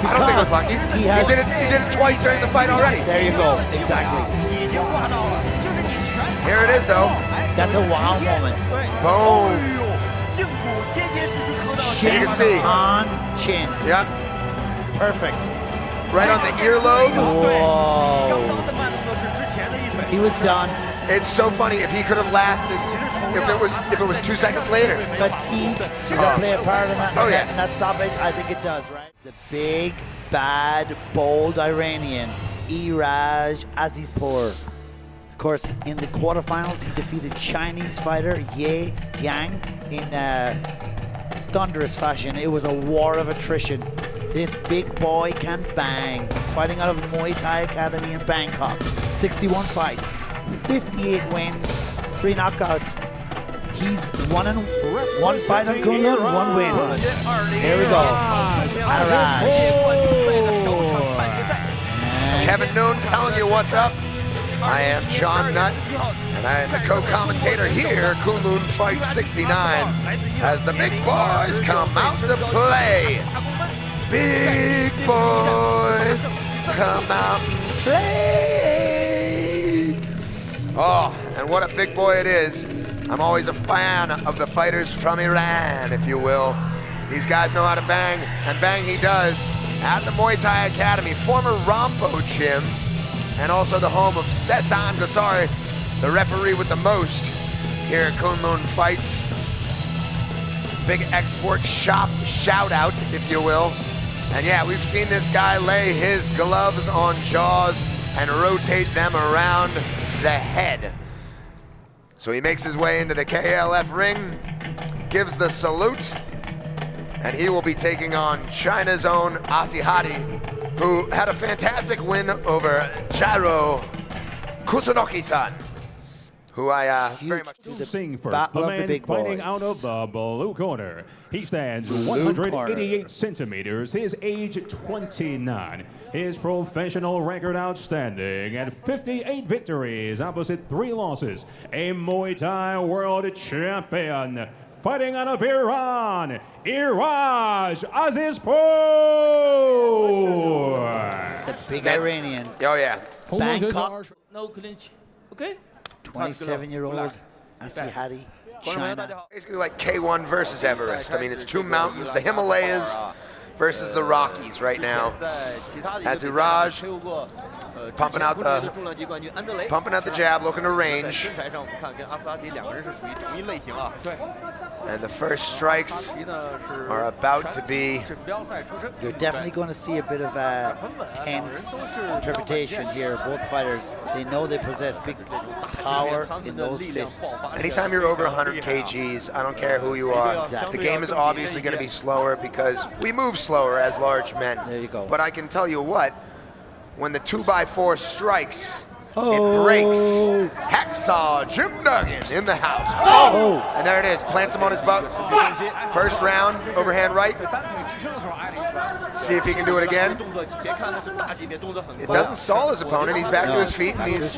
I don't think it was lucky. He did it twice during the fight already. There you go. Exactly. Here it is, though. That's a wow moment. Boom. Chin you can see. on chin. Yep. Perfect. Right on the earlobe. Whoa. He was done. It's so funny if he could have lasted. If it was 2 seconds later. Fatigue, does that play a part in that, in that stoppage? I think it does, right? The big, bad, bold Iranian, Iraj Azizpour. Of course, in the quarterfinals, he defeated Chinese fighter Ye Yang in thunderous fashion. It was a war of attrition. This big boy can bang. Fighting out of the Muay Thai Academy in Bangkok. 61 fights, 58 wins, 3 knockouts. He's one fight on Kunlun, 1 win. Here we go. Iraj. Kevin Noon telling you what's up. I am John Nutt, and I am the co-commentator here, Kunlun Fight 69, as the big boys come out to play. Big boys come out and play. Oh, and what a big boy it is. I'm always a fan of the fighters from Iran, if you will. These guys know how to bang, and bang he does. At the Muay Thai Academy, former Rompo gym, and also the home of Sesan Gosari, the referee with the most here at Kunlun Fights. Big export shop shout out, if you will. And yeah, we've seen this guy lay his gloves on jaws and rotate them around the head. So he makes his way into the KLF ring, gives the salute, and he will be taking on China's own ASIHACHI, who had a fantastic win over Jairo Kusunoki-san, who I very much sing first. The man fighting out of the blue corner. He stands 188 centimeters, his age 29. His professional record outstanding at 58 victories, opposite 3 losses. A Muay Thai world champion. Fighting out of Iran, Iraj Azizpour. The big Iranian. Oh yeah. Bangkok. No clinch. Okay. 27-year-old ASIHACHI, China. Basically like K1 versus Everest. I mean, it's 2 mountains, the Himalayas versus the Rockies right now. As Iraj pumping out the jab, looking to range. And the first strikes are about to be. You're definitely going to see a bit of a tense interpretation here. Both fighters, they know they possess big power in those fists. Anytime you're over 100 kgs, I don't care who you are. Exactly. The game is obviously going to be slower because we move slower as large men. There you go. But I can tell you what, when the 2x4 strikes, it breaks. Hacksaw Jim Duggan in the house. Oh! And there it is. Plants him on his butt. First round, overhand right. See if he can do it again. It doesn't stall his opponent. He's back to his feet. And he's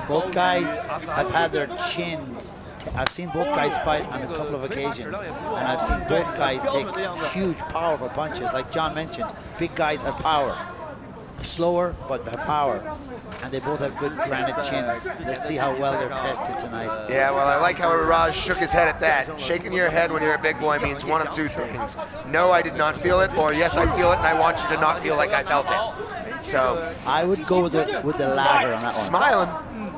both guys have had their chins. I've seen both guys fight on a couple of occasions, and I've seen both guys take huge, powerful punches. Like John mentioned, big guys have power. Slower, but have power. And they both have good granite chins. Let's see how well they're tested tonight. Yeah, well, I like how Iraj shook his head at that. Shaking your head when you're a big boy means one of 2 things. No, I did not feel it, or yes, I feel it, and I want you to not feel like I felt it. So I would go with the latter on that one. Smiling.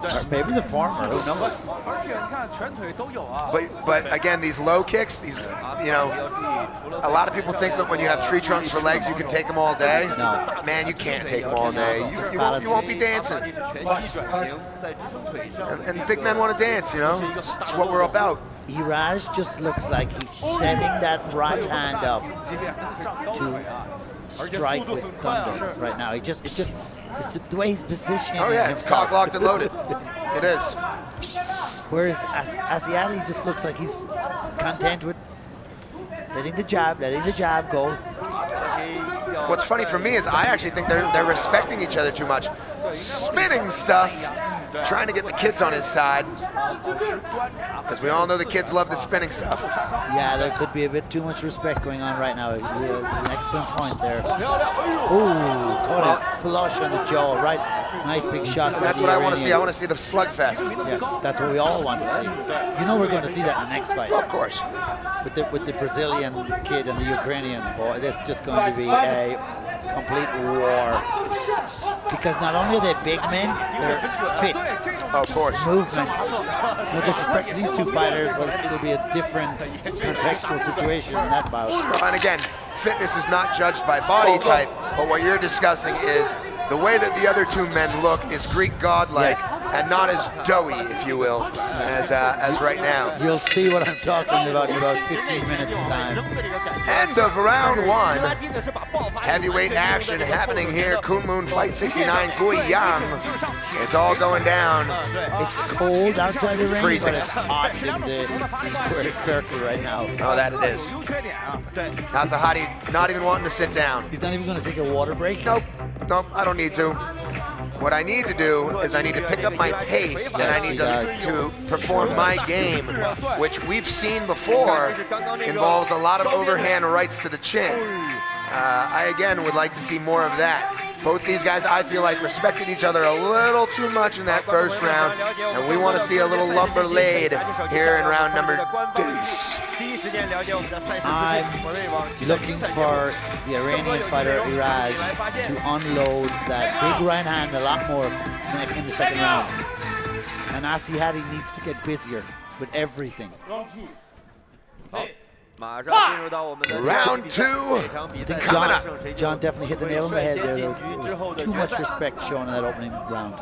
Or maybe the former, who knows? But again, these low kicks, these, you know, a lot of people think that when you have tree trunks for legs, you can take them all day. No. Man, you can't take them all day. You won't be dancing. And big men want to dance, you know? It's what we're about. Iraj just looks like he's setting that right hand up to strike with thunder right now. It's the way he's positioning. Oh yeah, it's cock locked and loaded. It is. Whereas ASIHACHI just looks like he's content with letting the jab go. What's funny for me is I actually think they're respecting each other too much. Spinning stuff trying to get the kids on his side, because we all know the kids love the spinning stuff. Yeah, there could be a bit too much respect going on right now. An excellent point there. Ooh, caught it flush on the jaw, right? Nice big shot. And that's what I want to see. I want to see the slugfest. Yes, that's what we all want to see. You know we're going to see that in the next fight. Of course. With the Brazilian kid and the Ukrainian boy, that's just going to be a complete war. Because not only are they big men, they're fit. Of course. Movement. No disrespect to these two fighters, but it'll be a different contextual situation in that bout. And again, fitness is not judged by body type, but what you're discussing is the way that the other two men look is Greek godlike, yes, and not as doughy, if you will, as right now. You'll see what I'm talking about in about 15 minutes' time. End of round one. Heavyweight action happening here. Kunlun Fight 69, Guiyang. It's all going down. It's cold outside the ring, freezing. But it's hot in the squared circle right now. Oh, that it is. ASIHACHI not even wanting to sit down. He's not even going to take a water break? Nope. Nope, I don't need to. What I need to do is I need to pick up my pace, and I need to perform my game, which we've seen before involves a lot of overhand rights to the chin. I, again, would like to see more of that. Both these guys, I feel like, respected each other a little too much in that first round, and we want to see a little lumber laid here in round number 2. I'm looking for the Iranian fighter Iraj to unload that big right hand a lot more in the second round. And ASIHACHI needs to get busier with everything. Round 2. I think John definitely hit the nail on the head there. There was too much respect shown in that opening round,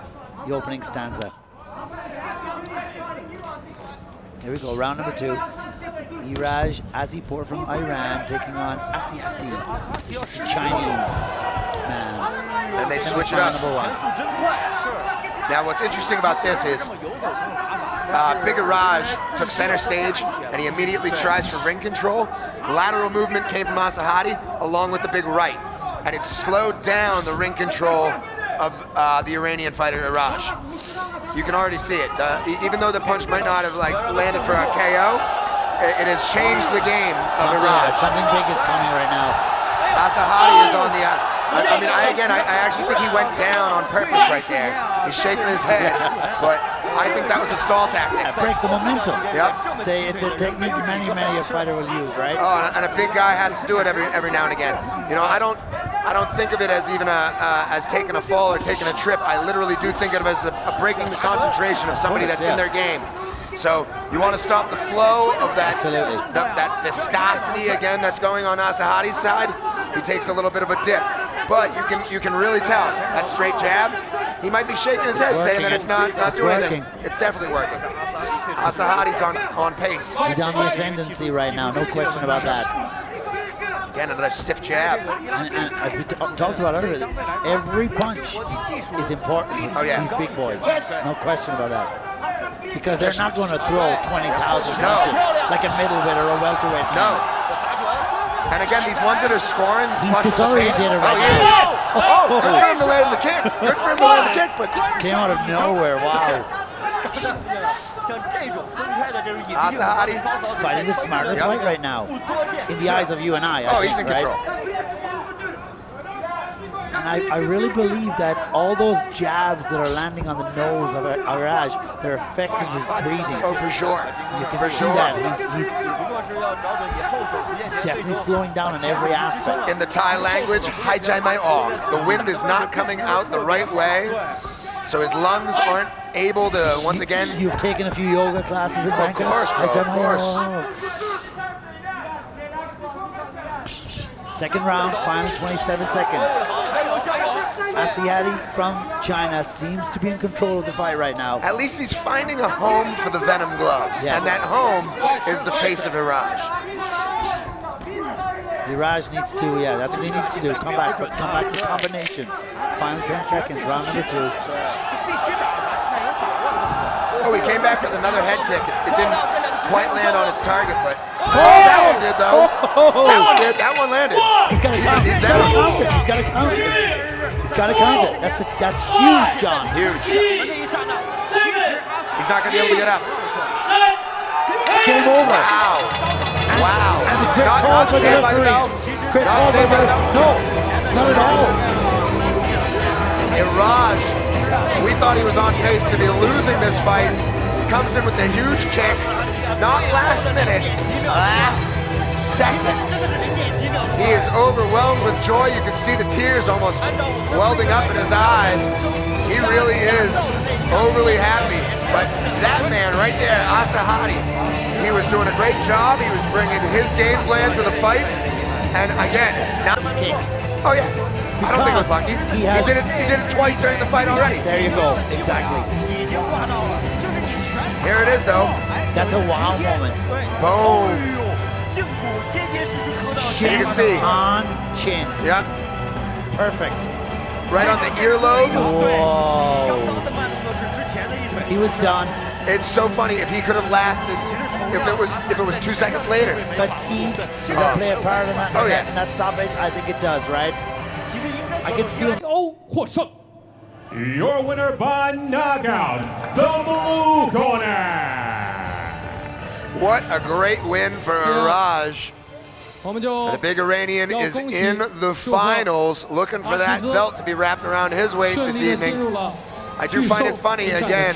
the opening stanza. Here we go, round number 2. Iraj Azizpour from Iran taking on ASIHACHI, the Chinese man. And they switch it up. Number 1. Now, what's interesting about this is Big Iraj took center stage, and he immediately tries for ring control. Lateral movement came from ASIHACHI along with the big right, and it slowed down the ring control of the Iranian fighter Iraj. You can already see it. Even though the punch might not have landed for a KO, it has changed the game of Iraj. Something big is coming right now. ASIHACHI is on the. I actually think he went down on purpose right there. He's shaking his head, but I think that was a stall tactic. Yeah, break the momentum. Yep. It's a technique many a fighter will use, right? Oh, and a big guy has to do it every now and again. You know, I don't think of it as even as taking a fall or taking a trip. I literally do think of it as a breaking the concentration of somebody that's in their game. So you want to stop the flow of that, that viscosity again that's going on ASIHACHI's side. He takes a little bit of a dip, but you can really tell that straight jab. He might be shaking his head, saying that it's not doing anything. It's definitely working. ASIHACHI's on pace. He's on the ascendancy right now, no question about that. Again, another stiff jab. And as we talked about earlier, every punch is important. Oh yeah, these big boys, no question about that. Because they're not going to throw 20,000 punches like a middleweight or a welterweight. No. And again, these ones that are scoring, he's disoriented right now. Oh, good for him to land the kick. Good for him to land the kick, but came out of nowhere. Wow. ASIHACHI is fighting the smarter fight right now, in the eyes of you and I think, he's in control. And I really believe that all those jabs that are landing on the nose of Iraj, they're affecting his breathing. Oh, for sure. You can see that. He's definitely slowing down in every aspect. In the Thai language, Hajai Mai Ong. The wind is not coming out the right way, so his lungs aren't able to, once again... You've taken a few yoga classes in Bangkok? Of course, bro, of course. Second round, final 27 seconds. ASIHACHI from China seems to be in control of the fight right now. At least he's finding a home for the Venom gloves, and that home is the face of Iraj. Iraj needs to, that's what he needs to do. Come back with combinations. Final 10 seconds, round number 2. Oh, he came back with another head kick. It didn't quite land on its target, but that one did, though. That one did. That one landed. He's got to count it. He's got to count it. He's got to count it. He's got to count it. That's huge, John. Huge. He's not going to be able to get up. Get him over. Wow. Wow. And the quick Not call for the saved by the referee. bell. Quick Not call for saved by the the bell. No, not at all. Iraj, we thought he was on pace to be losing this fight. Comes in with a huge kick. Not last minute, last second. He is overwhelmed with joy. You can see the tears almost welding up in his eyes. He really is overly happy. But that man right there, ASIHACHI, he was doing a great job. He was bringing his game plan to the fight. And again, not kick. Oh yeah, I don't think it was lucky. He did it twice during the fight already. There you go, exactly. Here it is though. That's a wow moment. Boom. Chin You can see. on chin. Yep. Perfect. Right on the earlobe. Whoa. He was done. It's so funny if he could have lasted if it was 2 seconds later. Fatigue, does that play a part in that? Oh, yeah. In that stoppage? I think it does, right? I can feel. 获胜 Your winner by knockout, the blue corner. What a great win for Iraj. 我们就 The big Iranian is in the finals, looking for that belt to be wrapped around his waist 顺 this 利的进 evening. 入了 I do find it funny again.